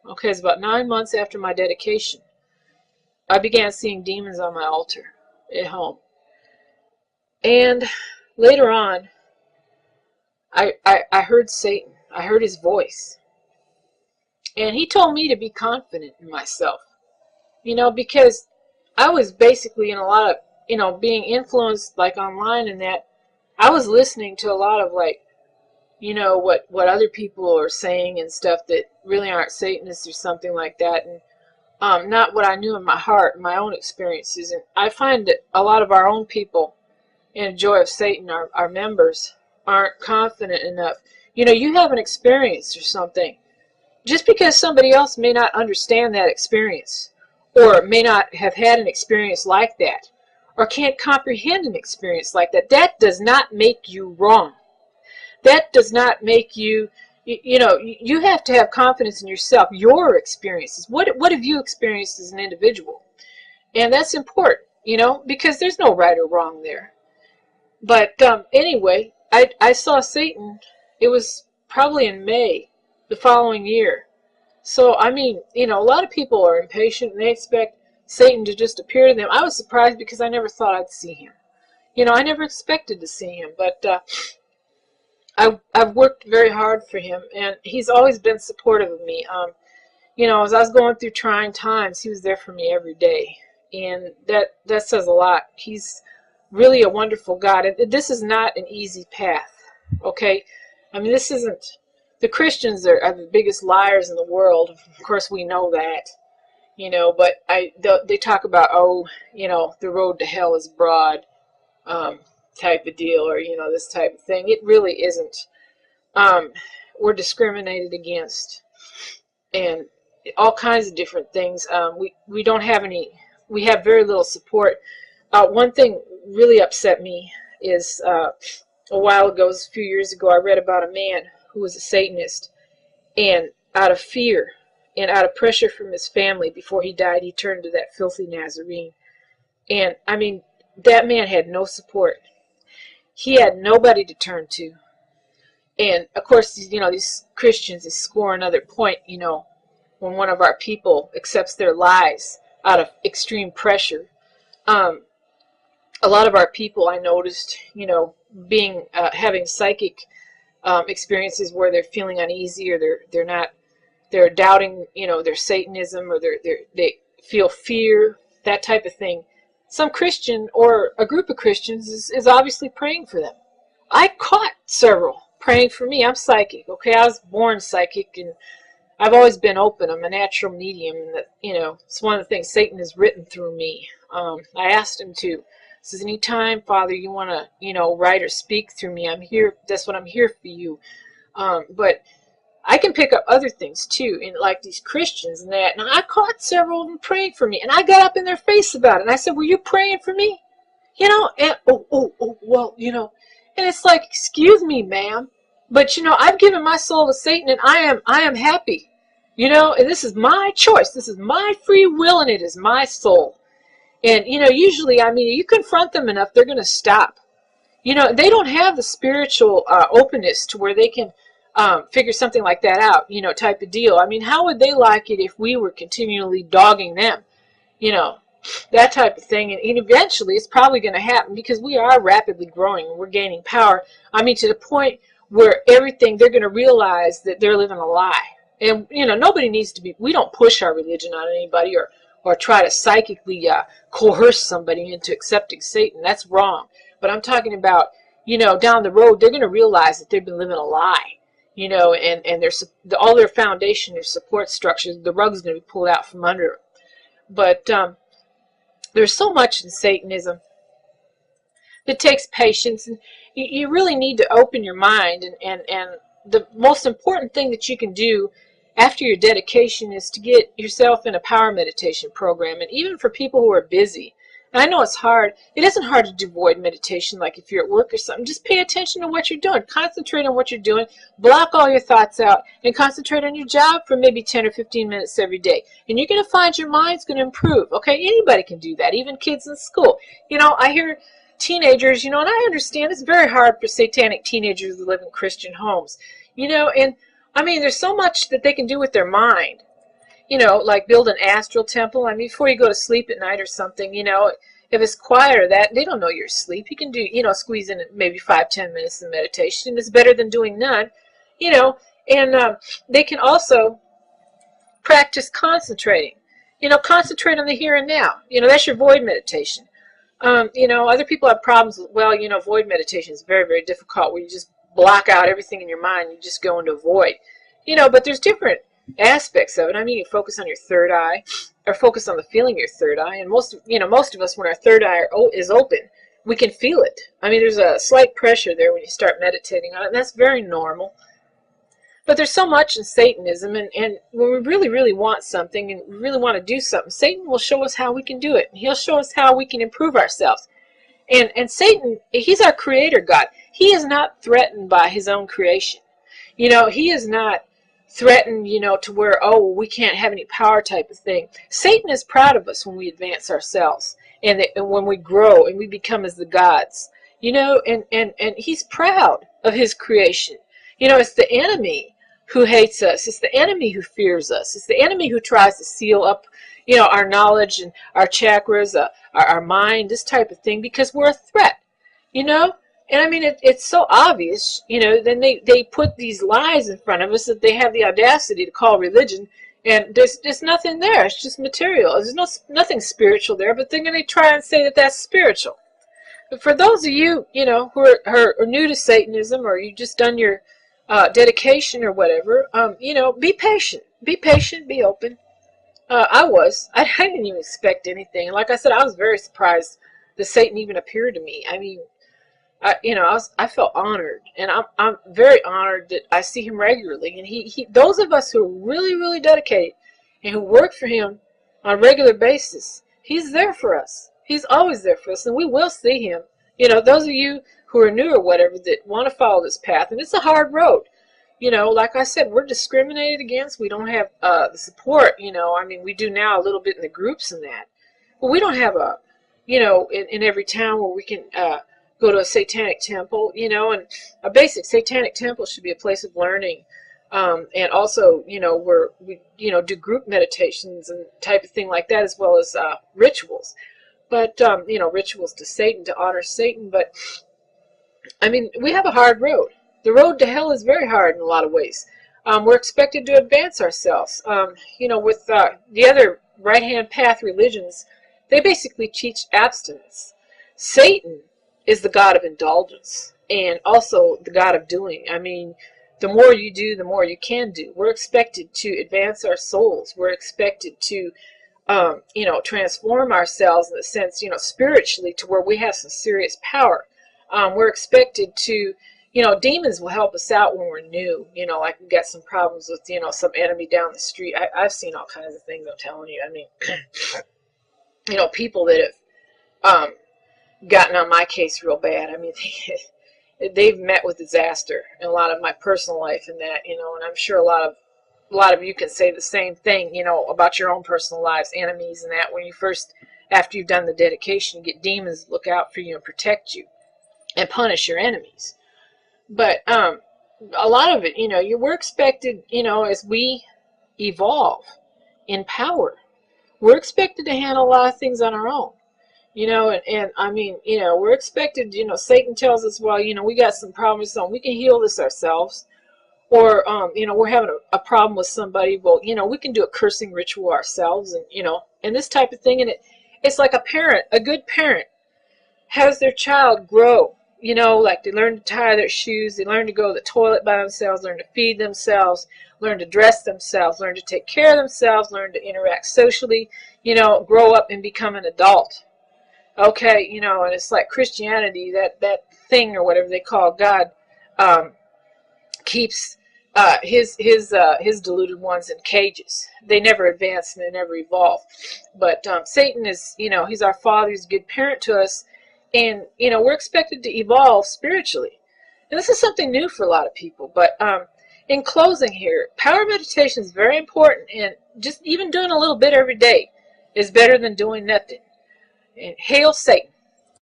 okay, it's about 9 months after my dedication, I began seeing demons on my altar at home. And later on, I heard Satan. I heard his voice. And he told me to be confident in myself. Because I was basically in a lot of, being influenced like online and that. I was listening to a lot of like, what other people are saying and stuff that really aren't Satanists or something like that. And not what I knew in my heart, my own experiences. And I find that a lot of our own people in Joy of Satan, our members, aren't confident enough. You have an experience or something. Just because somebody else may not understand that experience, or may not have had an experience like that, or can't comprehend an experience like that, that does not make you wrong. That does not make you, you have to have confidence in yourself, your experiences. What have you experienced as an individual? And that's important, because there's no right or wrong there. But anyway, I saw Satan, it was probably in May the following year. So, I mean, a lot of people are impatient and they expect Satan to just appear to them. I was surprised because I never thought I'd see him. I never expected to see him, but I've worked very hard for him, and he's always been supportive of me. As I was going through trying times, he was there for me every day, and that says a lot. He's really a wonderful God, and this is not an easy path, okay? I mean, this isn't... The Christians are the biggest liars in the world. Of course, we know that, but they talk about, the road to hell is broad, type of deal, or, this type of thing. It really isn't. We're discriminated against, and all kinds of different things. We don't have any, we have very little support. One thing really upset me is a while ago, a few years ago, I read about a man who was a Satanist, and out of fear and out of pressure from his family before he died, he turned to that filthy Nazarene. And I mean, that man had no support. He had nobody to turn to. And of course, these Christians, they score another point, when one of our people accepts their lies out of extreme pressure. A lot of our people, I noticed, having psychic experiences where they're feeling uneasy, or they're doubting, their Satanism, or they feel fear, that type of thing. Some Christian or a group of Christians is obviously praying for them. I caught several praying for me. I'm psychic, okay? I was born psychic, and I've always been open. I'm a natural medium, and it's one of the things Satan has written through me. I asked him to. Says, anytime, Father, you want to, write or speak through me, I'm here. That's what I'm here for you. But I can pick up other things, too, like these Christians and that. And I caught several of them praying for me. And I got up in their face about it. And I said, were you praying for me? And, well, And it's like, excuse me, ma'am. But, I've given my soul to Satan, and I am happy. And this is my choice. This is my free will, and it is my soul. And, usually, I mean, you confront them enough, they're going to stop. They don't have the spiritual openness to where they can figure something like that out, type of deal. I mean, how would they like it if we were continually dogging them? That type of thing. And eventually, it's probably going to happen because we are rapidly growing and we're gaining power. I mean, to the point where everything, they're going to realize that they're living a lie. And, nobody needs to be, we don't push our religion on anybody or try to psychically coerce somebody into accepting Satan. That's wrong. But I'm talking about, down the road, they're going to realize that they've been living a lie, and all their foundation, their support structures, the rug's going to be pulled out from under them. But there's so much in Satanism that takes patience, and you really need to open your mind, and the most important thing that you can do after your dedication is to get yourself in a power meditation program. And even for people who are busy, and I know it's hard, it isn't hard to do void meditation like if you're at work or something. Just pay attention to what you're doing. Concentrate on what you're doing. Block all your thoughts out and concentrate on your job for maybe 10 or 15 minutes every day. And you're going to find your mind's going to improve. Okay, anybody can do that, even kids in school. I hear teenagers, and I understand it's very hard for satanic teenagers to live in Christian homes. And I mean, there's so much that they can do with their mind. like build an astral temple. I mean, before you go to sleep at night or something, if it's quiet or that, they don't know you're asleep. You can do, squeeze in maybe 5-10 minutes of meditation. It's better than doing none, and they can also practice concentrating. Concentrate on the here and now. That's your void meditation. Other people have problems with, well, void meditation is very, very difficult where you just block out everything in your mind. You just go into a void. But there's different aspects of it. I mean, you focus on your third eye or focus on the feeling of your third eye. And most of us, when our third eye is open, we can feel it. I mean, there's a slight pressure there when you start meditating on it, and that's very normal. But there's so much in Satanism, and when we really, really want something and we really want to do something, Satan will show us how we can do it. He'll show us how we can improve ourselves. And Satan, he's our creator God. He is not threatened by his own creation. He is not threatened, to where, oh, we can't have any power type of thing. Satan is proud of us when we advance ourselves and when we grow and we become as the gods. And he's proud of his creation. It's the enemy who hates us. It's the enemy who fears us. It's the enemy who tries to seal up, our knowledge and our chakras, our mind, this type of thing, because we're a threat, And I mean, it's so obvious, then they put these lies in front of us that they have the audacity to call religion, and there's nothing there. It's just material. There's nothing spiritual there, but they're going to try and say that that's spiritual. But for those of you, who are new to Satanism, or you just done your dedication or whatever, be patient. Be patient, be open. I didn't even expect anything. Like I said, I was very surprised that Satan even appeared to me. I mean, I felt honored, and I'm very honored that I see him regularly. And he those of us who are really, really dedicated and who work for him on a regular basis, he's there for us. He's always there for us, and we will see him. Those of you who are new or whatever that want to follow this path, and it's a hard road. Like I said, we're discriminated against. We don't have the support. I mean, we do now a little bit in the groups and that, but we don't have in every town where we can go to a satanic temple. And a basic satanic temple should be a place of learning, and also where we do group meditations and type of thing like that, as well as rituals. But rituals to Satan, to honor Satan. But I mean, we have a hard road. The road to hell is very hard in a lot of ways. We're expected to advance ourselves. With the other right-hand path religions, they basically teach abstinence. Satan is the god of indulgence and also the god of doing. I mean, the more you do, the more you can do. We're expected to advance our souls. We're expected to transform ourselves in the sense, spiritually, to where we have some serious power. We're expected to, demons will help us out when we're new. Like we got some problems with, some enemy down the street. I've seen all kinds of things, I'm telling you. I mean, people that have gotten on my case real bad. I mean, they've met with disaster in a lot of my personal life and that, and I'm sure a lot of you can say the same thing, about your own personal lives, enemies and that. When you first, after you've done the dedication, you get demons to look out for you and protect you and punish your enemies. But a lot of it, we're expected, as we evolve in power, we're expected to handle a lot of things on our own. And I mean, we're expected, Satan tells us, well, we got some problems, so we can heal this ourselves. Or, we're having a problem with somebody, well, we can do a cursing ritual ourselves, and, and this type of thing. And it's like a good parent has their child grow, like they learn to tie their shoes, they learn to go to the toilet by themselves, learn to feed themselves, learn to dress themselves, learn to take care of themselves, learn to interact socially, grow up and become an adult. Okay, and it's like Christianity, that thing or whatever they call God, keeps his deluded ones in cages. They never advance and they never evolve. But Satan is, he's our father, he's a good parent to us, and we're expected to evolve spiritually. And this is something new for a lot of people. But in closing here, power meditation is very important, and just even doing a little bit every day is better than doing nothing. And hail Satan.